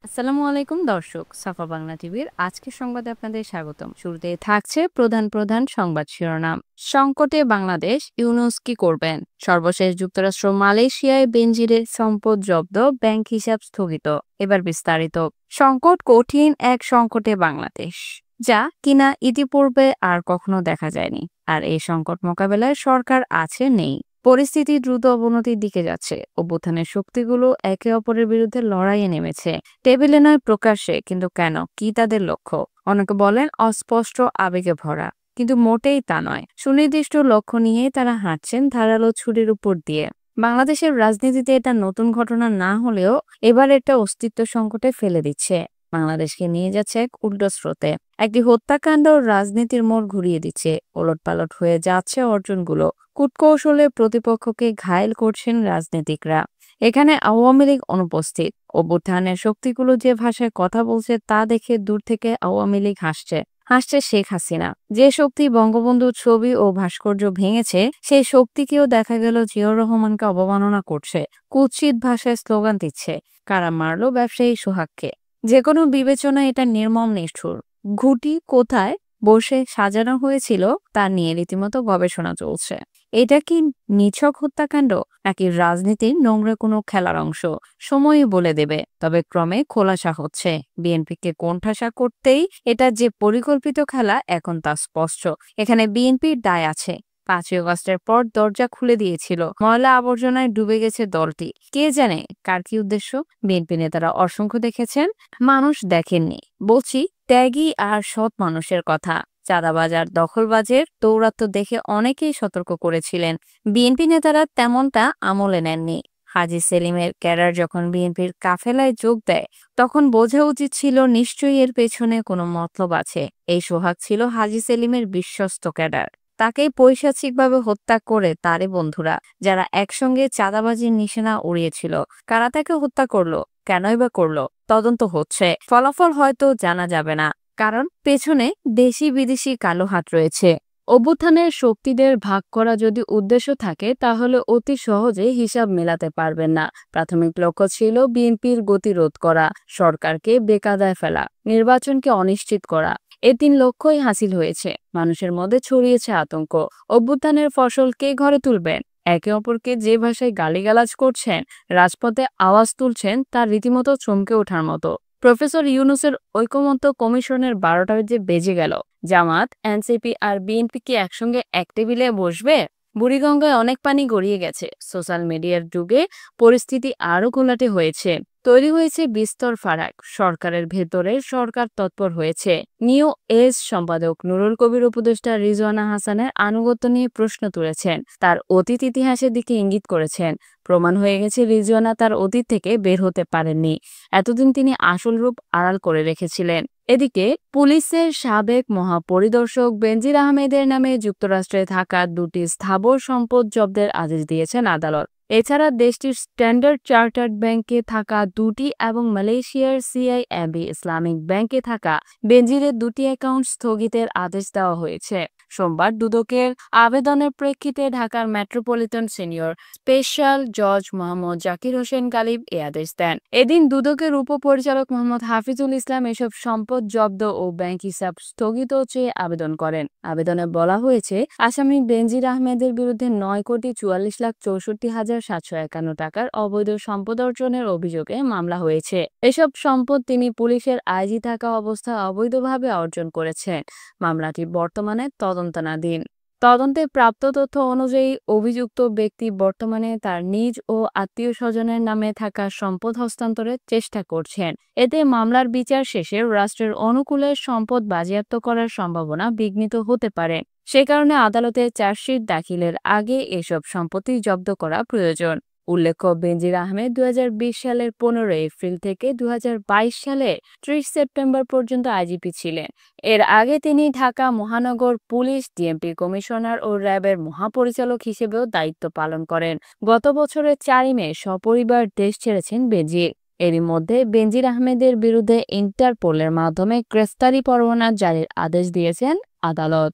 আসসালামু আলাইকুম দর্শক, সাফা বাংলা টিভির আজকের সংবাদে আপনাদের স্বাগতম। শুরুতে থাকছে প্রধান প্রধান সংবাদ শিরোনাম। সংকটে বাংলাদেশ, ইউনূস কি করবেন? সর্বশেষ যুক্তরাষ্ট্র মালয়েশিয়ায় বেনজিরের সম্পদ জব্দ, ব্যাংক হিসাব স্থগিত। এবার বিস্তারিত। সংকট কঠিন এক সংকটে বাংলাদেশ, যা কিনা ইতিপূর্বে আর কখনো দেখা যায়নি। আর এই সংকট মোকাবেলায় সরকার আছে নেই। পরিস্থিতি দ্রুত অবনতির দিকে যাচ্ছে। অভ্যুত্থানের শক্তিগুলো একে অপরের বিরুদ্ধে লড়াইয়ে নেমেছে, টেবিলে নয় প্রকাশ্যে। কিন্তু কেন, কি তাদের লক্ষ্য? অনেকে বলেন অস্পষ্ট, আবেগে ভরা, কিন্তু মোটেই তা নয়। সুনির্দিষ্ট লক্ষ্য নিয়েই তারা হাঁটছেন ধারালো ছুরির উপর দিয়ে। বাংলাদেশের রাজনীতিতে এটা নতুন ঘটনা না হলেও এবার এটা অস্তিত্ব সংকটে ফেলে দিচ্ছে। বাংলাদেশকে নিয়ে যাচ্ছে এক উল্টো স্রোতে। একটি হত্যাকাণ্ড রাজনীতির মোড় ঘুরিয়ে দিচ্ছে। ওলটপালট হয়ে যাচ্ছে অর্জনগুলো। কূটকৌশলে প্রতিপক্ষকে ঘায়েল করছেন রাজনীতিকরা। এখানে আওয়ামী লীগ অনুপস্থিত। অভ্যুত্থানের শক্তিগুলো যে ভাষায় কথা বলছে তা দেখে দূর থেকে আওয়ামী লীগ হাসছে। হাসছে শেখ হাসিনা। যে শক্তি বঙ্গবন্ধুর ছবি ও ভাস্কর্য ভেঙেছে, সেই শক্তিকেও দেখা গেল জিয়াউর রহমানকে অবমাননা করছে, কুৎসিত ভাষায় স্লোগান দিচ্ছে। কারা মারল ব্যবসায়ী সোহাগকে? যে কোনো বিবেচনায় এটা নির্মম নিষ্ঠুর। ঘুঁটি কোথায় বসে সাজানো হয়েছিল তা নিয়ে রীতিমতো গবেষণা চলছে। এটা কি নিছক হত্যাকাণ্ড, নাকি রাজনীতির নোংরা কোনো খেলার অংশ? সময়ই বলে দেবে। তবে ক্রমে খোলাসা হচ্ছে, বিএনপিকে কোণঠাসা করতেই এটা যে পরিকল্পিত খেলা এখন তা স্পষ্ট। এখানে বিএনপির দায় আছে। 5ই আগস্টের পর দরজা খুলে দিয়েছিল, ময়লা আবর্জনায় ডুবে গেছে দলটি। কে জানে কার কি উদ্দেশ্য? বিএনপি নেতারা অসংখ্য দেখেছেন, মানুষ দেখেননি। বলছি ত্যাগী আর সৎ মানুষের কথা। চাঁদাবাজ আর দখলবাজের দৌরাত্ম্য দেখে অনেকেই সতর্ক করেছিলেন। বিএনপি নেতারা তেমনটা আমলে নেননি। হাজী সেলিমের ক্যাডার যখন বিএনপির কাফেলায় যোগ দেয়, তখন বোঝা উচিত ছিল নিশ্চয়ই এর পেছনে কোনো মতলব আছে। এই সোহাগ ছিল হাজী সেলিমের বিশ্বস্ত ক্যাডার। তাকেই পৈশাচিকভাবে হত্যা করে তারই বন্ধুরা, যারা একসঙ্গে চাঁদাবাজির নিশানা উড়িয়েছিল। কারা তাকে হত্যা করলো, কেনই বা করলো? তদন্ত হচ্ছে, ফলাফল হয়তো জানা যাবে না। কারণ পেছনে দেশি বিদেশি কালো হাত রয়েছে। অভ্যুত্থানের শক্তিদের ভাগ করা যদি উদ্দেশ্য থাকে, তাহলে অতি সহজে হিসাব মেলাতে পারবেন না। প্রাথমিক লক্ষ্য ছিল বিএনপির গতিরোধ করা, সরকারকে বেকায়দায় ফেলা, নির্বাচনকে অনিশ্চিত করা। এই 3 লক্ষ্যই হাসিল হয়েছে। মানুষের মধ্যে ছড়িয়েছে আতঙ্ক। অভ্যুত্থানের ফসল কে ঘরে তুলবেন? একে অপরকে যে ভাষায় গালিগালাজ করছেন, রাজপথে আওয়াজ তুলছেন, তা রীতিমতো চমকে ওঠার মতো। প্রফেসর ইউনূসের ঐকমত্য কমিশনের 12টা যে বেজে গেল। জামাত, এনসিপি আর বিএনপি কি একসঙ্গে এক টেবিলে বসবে? বুড়িগঙ্গায় অনেক পানি গড়িয়ে গেছে। সোশ্যাল মিডিয়ার যুগে পরিস্থিতি আরো ঘোলাটে হয়েছে। তৈরি হয়েছে বিস্তর ফারাক। সরকারের ভেতরে সরকার তৎপর হয়েছে। নিউ এজ সম্পাদক নুরুল কবির উপদেষ্টা রিজওয়ানা হাসানের আনুগত্য নিয়ে প্রশ্ন তুলেছেন। তার অতীত ইতিহাসের দিকে ইঙ্গিত করেছেন। প্রমাণ হয়ে গেছে রিজওয়ানা তার অতীত থেকে বের হতে পারেননি। এতদিন তিনি আসল রূপ আড়াল করে রেখেছিলেন। এদিকে পুলিশের সাবেক মহাপরিদর্শক বেনজির আহমেদের নামে যুক্তরাষ্ট্রে থাকা 2টি স্থাবর সম্পদ জব্দের আদেশ দিয়েছেন আদালত। এছাড়া দেশটির স্ট্যান্ডার্ড চার্টার্ড ব্যাংকে থাকা 2টি এবং মালয়েশিয়ার সিআইএবি ইসলামিক ব্যাংকে থাকা বেনজিরের 2টি অ্যাকাউন্ট স্থগিতের আদেশ দেওয়া হয়েছে। সোমবার দুদকের আবেদনের প্রেক্ষিতে ঢাকার মেট্রোপলিটন সিনিয়র স্পেশাল জজ মোহাম্মদ জাকির হোসেন গালিব এ আদেশ দেন। এদিন দুদকের উপপরিচালক মোহাম্মদ হাফিজুল ইসলাম এসব সম্পদ জব্দ ও ব্যাংক হিসাব স্থগিত চেয়ে আবেদন করেন। আবেদনে বলা হয়েছে, আসামি বেনজির আহমেদের বিরুদ্ধে 9,44,64,751 টাকার অবৈধ সম্পদ অর্জনের অভিযোগে মামলা হয়েছে। এসব সম্পদ তিনি পুলিশের আইজি থাকা অবস্থায় অবৈধভাবে অর্জন করেছেন। মামলাটি বর্তমানে তদন্তাধীন। তদন্তে প্রাপ্ত তথ্য অনুযায়ী অভিযুক্ত ব্যক্তি বর্তমানে তার নিজ ও আত্মীয় স্বজনের নামে থাকা সম্পদ হস্তান্তরের চেষ্টা করছেন। এতে মামলার বিচার শেষে রাষ্ট্রের অনুকূলে সম্পদ বাজেয়াপ্ত করার সম্ভাবনা বিঘ্নিত হতে পারে। সে কারণে আদালতে চার্জশিট দাখিলের আগে এসব সম্পত্তি জব্দ করা প্রয়োজন। উল্লেখ্য, বেনজির আহমেদ 2020 সালের 15 এপ্রিল থেকে 2022 সালের 30 সেপ্টেম্বর পর্যন্ত আইজিপি ছিলেন। এর আগে তিনি ঢাকা মহানগর পুলিশ ডিএমপি কমিশনার ও র্যাবের মহাপরিচালক হিসেবেও দায়িত্ব পালন করেন। গত বছরের 4 মে সপরিবার দেশ ছেড়েছেন বেনজির। এরই মধ্যে বেনজির আহমেদের বিরুদ্ধে ইন্টারপোলের মাধ্যমে গ্রেফতারি পরোয়ানা জারির আদেশ দিয়েছেন আদালত।